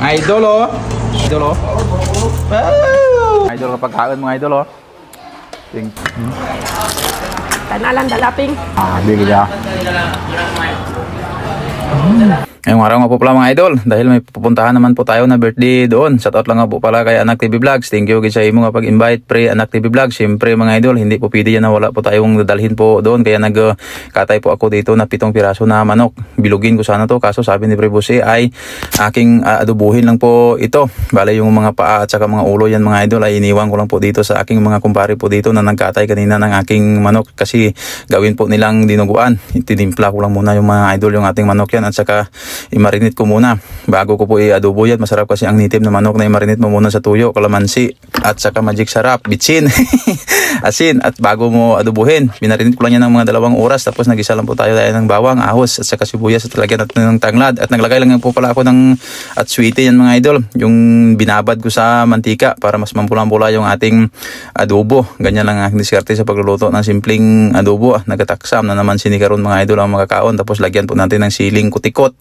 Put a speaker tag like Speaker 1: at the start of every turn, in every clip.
Speaker 1: Idol oh. Idol oh. Wow. Idol kapag kaon mga idol oh.
Speaker 2: Tanalan dalaping.
Speaker 1: Bigyan niya. Ngayong araw nga po pala mga idol, dahil may pupuntahan naman po tayo na birthday doon. Shoutout lang nga po pala kay Anak TV Vlogs. Thank you sa imo nga pag-invite pre Anak TV Vlogs. Siyempre mga idol, hindi po pwede yan na wala po tayong dadalhin po doon. Kaya nagkatay po ako dito na 7 piraso na manok. Bilugin ko sana to, kaso sabi ni Pre Busi ay aking adobuhin lang po ito. Bale yung mga paa at saka mga ulo yan mga idol ay iniwan ko lang po dito sa aking mga kumpare po dito na nagkatay kanina ng aking manok. Kasi gawin po nilang dinuguan. Tinimpla ko lang muna yung mga idol yung ating manok yan at saka i-marinate ko muna bago ko po i-adobo yan. Masarap kasi ang native na manok na i-marinate mo muna sa tuyo, kalamansi at saka magic sarap, bitsin, asin at bago mo adobohin. Binarinate ko lang yan ng mga 2 oras tapos nag-isa lang po tayo ng bawang, ahos at saka sibuyas at lagyan natin ng tanglad at naglagay lang po pala ako ng at sweetie yan mga idol. Yung binabad ko sa mantika para mas mampulang-pula yung ating adobo. Ganyan lang ang diskarte sa pagluluto ng simpleng adobo. Nagataksam na naman sinikaron mga idol ang makakaon tapos lagyan po natin ng siling kutikot.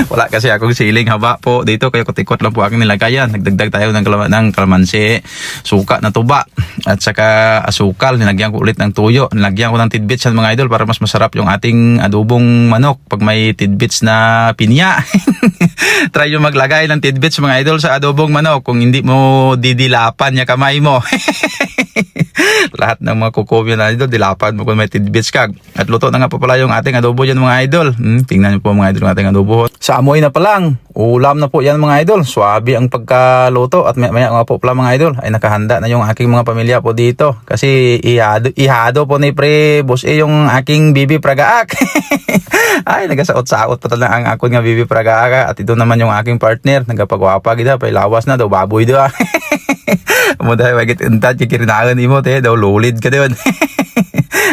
Speaker 1: Wala kasi akong siling haba po dito kaya kutikot lang po aking nilagayan. Nagdagdag tayo ng kalamansi, suka na tuba at saka asukal. Nilagyan ko ulit ng tuyo. Nilagyan ko ng tidbits yan mga idol para mas masarap yung ating adobong manok pag may tidbits na pinya. Try yung maglagay ng tidbits mga idol sa adobong manok kung hindi mo didilapan niya kamay mo. Lahat ng mga kukomyo na idol, dilapan mo kung may tidbits kag. At luto na nga po pala yung ating adobo dyan mga idol. Tingnan nyo po mga idol yung ating adobo. Sa amoy na pa lang, ulam na po yan mga idol. Swabe ang pagkaluto at maya nga po pala mga idol ay nakahanda na yung aking mga pamilya po dito. Kasi ihado po ni Pre Boss yung aking bibi pragaak. Ay, nagasaot-saot pa talaga ang ako nga bibi pragaak. At ito naman yung aking partner. Nagapagwapa gida, pailawas na daw, baboy daw. Mo dahil wagit intad kikirinangan imo te daw lulid ka doon.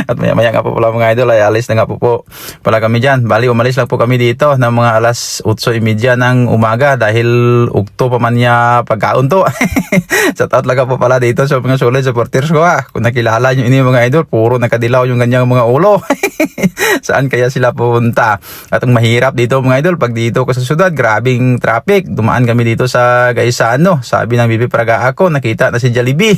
Speaker 1: At maya nga po pala mga idol ay alis na nga po pala kami dyan. Bali umalis lang po kami dito ng mga alas 8:30 ng umaga dahil ugto pa man niya pagkaon to. Sa taot lang po pala dito sa mga solid supporters ko kung nakilala nyo ini mga idol, puro nakadilaw yung ganyang mga ulo. Saan kaya sila pupunta? At ang mahirap dito mga idol, pag dito ko sa syudad, grabing traffic. Dumaan kami dito sa Gaisano. Sabi ng Bibi Praga ako, nakita na si Jollibee.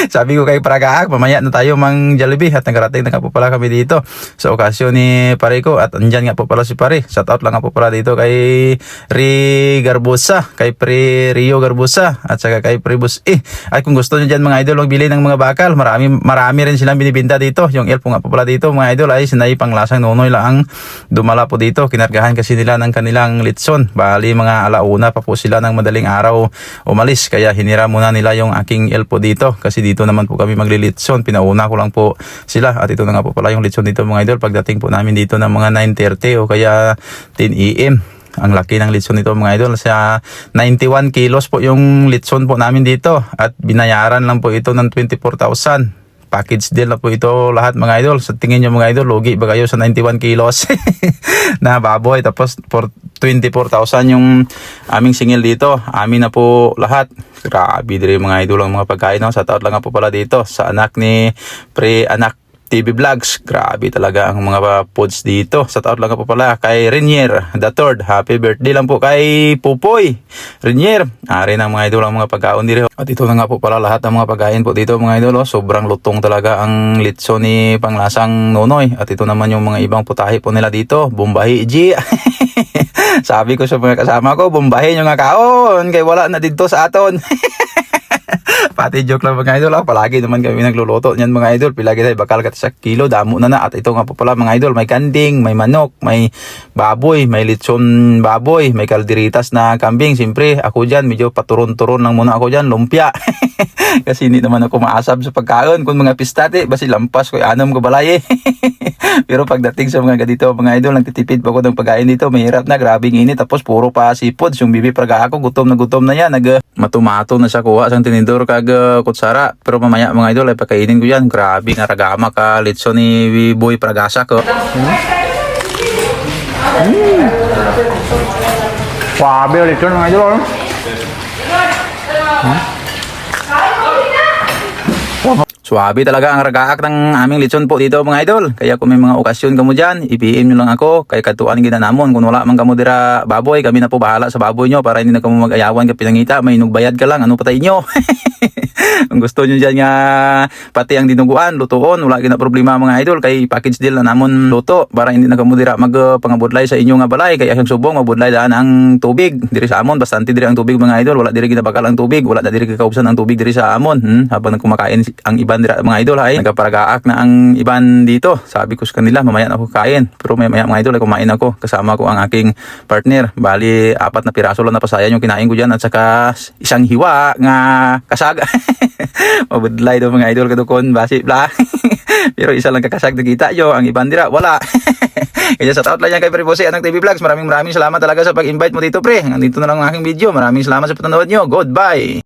Speaker 1: Sabi ko kay Praga, mamaya na tayo mang Jollibee. At nagarating na nga po pala kami dito sa okasyon ni pare ko. At andyan nga po pala si pare. Shout out lang nga po pala dito kay Garbusa, kay Pre Rio Garbusa at saka kay Pre Bus. Ay kung gusto nyo dyan mga idol, magbili ng mga bakal. Marami rin silang binibinta dito. Yung elpo nga po pala dito mga idol ay sinay panglasang nonoy lang ang dumala po dito. Kinargahan kasi nila ng kanilang litson. Bali mga alauna pa po sila ng madaling araw umalis. Kaya hinira muna nila yung aking elpo dito. Kasi dito naman po kami maglilitson. Pinauna ko lang po sila. At ito na nga po pala yung litson dito mga idol. Pagdating po namin dito ng mga 9:30 o kaya 10 AM. Ang laki ng litson nito mga idol. Sa 91 kilos po yung litson po namin dito. At binayaran lang po ito ng 24,000. Package deal na po ito lahat mga idol. Sa tingin nyo mga idol, lugi ba kayo sa 91 kilos na baboy? Tapos for 24,000 yung aming singil dito. Amin na po lahat. Grabe din mga idol ang mga pagkain. No? Sa taot lang nga po pala dito. Sa anak ni Pre Anak TV Vlogs. Grabe talaga ang mga foods dito. Sa taot lang po pala kay Renier the third. Happy birthday lang po kay Pupoy Renier. Ari ng mga idol ang mga pagkaon dito. At ito na nga po pala lahat ng mga pagkain po dito mga idol. Sobrang lutong talaga ang litso ni panglasang nonoy. At ito naman yung mga ibang putahe po nila dito. Bombahi G. Sabi ko sa mga kasama ko, bombahin yung nga kaon. Kaya wala na dito sa aton. Pati joke lang mga idol. Palagi naman kami nagluluto niyan mga idol. Pilagi tayo bakal kat sa kilo. Damo na. At ito nga po pala mga idol. May kanding, may manok, may baboy, may litson baboy, may kaldiritas na kambing. Siyempre ako dyan medyo paturon-turon lang muna ako dyan. Lumpia. Kasi hindi naman ako maasab sa pagkaon. Kung mga pistate, basi lampas ko anam ko balay. Pero pagdating sa mga ganito mga idol, nagtitipid pa ko ng pagkain dito. Mahirap na, grabing init. Tapos puro pa seafoods. Yung Bibi Praga ako, gutom na yan. Matumato na siya kuha sang tinidor kag kutsara. Pero mamaya mga idol ay pakainin ko yan. Grabe nga ragama ka litso ni Boy Pragasa ko. Grabe litso mga idol. Swabe talaga ang ragaak ng aming lechon po dito mga idol. Kaya kung may mga okasyon kamo dyan, i-PM nyo lang ako. Kay katuan ginanamon. Kung wala man kamo dira baboy, kami na po bahala sa baboy nyo para hindi na kamo mag-ayawan ka pinangita. May nugbayad ka lang, ano patay nyo? Kung gusto nyo dyan nga pati ang dinuguan, lutuon, wala gina problema mga idol. Kay package deal na namon luto para hindi na kamo dira magpangabudlay sa inyo nga balay. Kaya ang subong mabudlay daan ang tubig diri sa amon. Bastante diri ang tubig mga idol. Wala diri ginabakal ang tubig, wala na diri kakausan ang tubig diri sa amon. Habang kumakain ang iban dira mga idol ay nagaparagaak na ang iban dito. Sabi ko sa kanila mamaya na ako kain. Pero maya mga idol ay kumain ako. Kasama ko ang aking partner. Bali 4 na piraso lang na pasayan yung kinain ko dyan at saka isang hiwa nga kasaga. Mabudlay daw mga idol kadukon basi bla. Pero isa lang kakasag nakita yo, ang iban dira wala. Kaya sa taot lang yan kay Pre Bossy Anak TV Vlogs. Maraming salamat talaga sa pag-invite mo dito pre. Nandito na lang ang aking video. Maraming salamat sa panonood nyo. Goodbye.